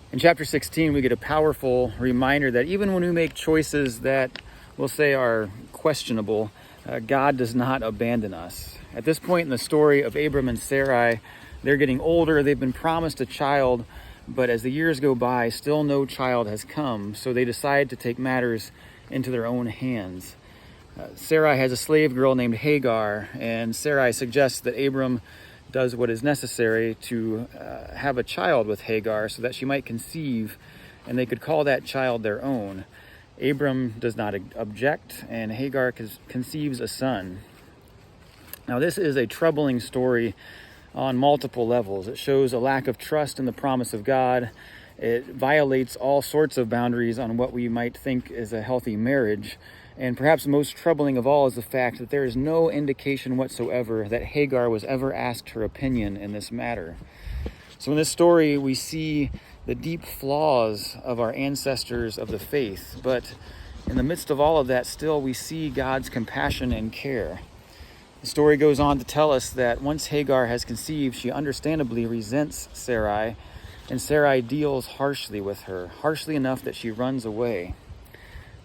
In chapter 16, we get a powerful reminder that even when we make choices that we'll say are questionable, God does not abandon us. At this point in the story of Abram and Sarai, they're getting older. They've been promised a child, but as the years go by, still no child has come. So they decide to take matters into their own hands. Sarai has a slave girl named Hagar, and Sarai suggests that Abram does what is necessary to have a child with Hagar so that she might conceive and they could call that child their own. Abram does not object, and Hagar conceives a son. Now, this is a troubling story on multiple levels. It shows a lack of trust in the promise of God. It violates all sorts of boundaries on what we might think is a healthy marriage. And perhaps most troubling of all is the fact that there is no indication whatsoever that Hagar was ever asked her opinion in this matter. So in this story, we see the deep flaws of our ancestors of the faith. But in the midst of all of that, still we see God's compassion and care. The story goes on to tell us that once Hagar has conceived, she understandably resents Sarai, and Sarai deals harshly with her, harshly enough that she runs away.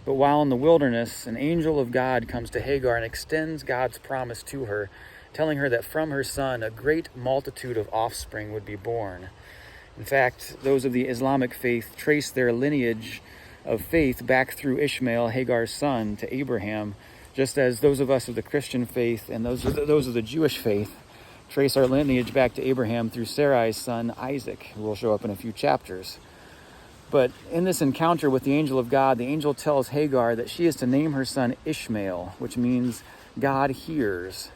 But while in the wilderness, an angel of God comes to Hagar and extends God's promise to her, telling her that from her son a great multitude of offspring would be born. In fact, those of the Islamic faith trace their lineage of faith back through Ishmael, Hagar's son, to Abraham, just as those of us of the Christian faith and those of the Jewish faith trace our lineage back to Abraham through Sarai's son, Isaac, who will show up in a few chapters. But in this encounter with the angel of God, the angel tells Hagar that she is to name her son Ishmael, which means God hears.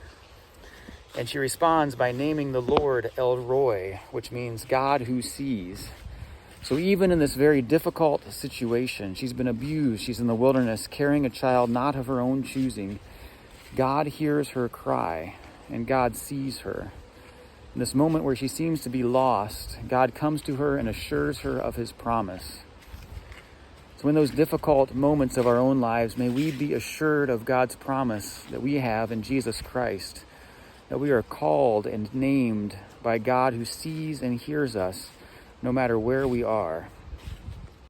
And she responds by naming the Lord El Roi, which means God who sees. So even in this very difficult situation, she's been abused, she's in the wilderness, carrying a child not of her own choosing. God hears her cry, and God sees her. In this moment where she seems to be lost, God comes to her and assures her of his promise. So in those difficult moments of our own lives, may we be assured of God's promise that we have in Jesus Christ, that we are called and named by God who sees and hears us no matter where we are.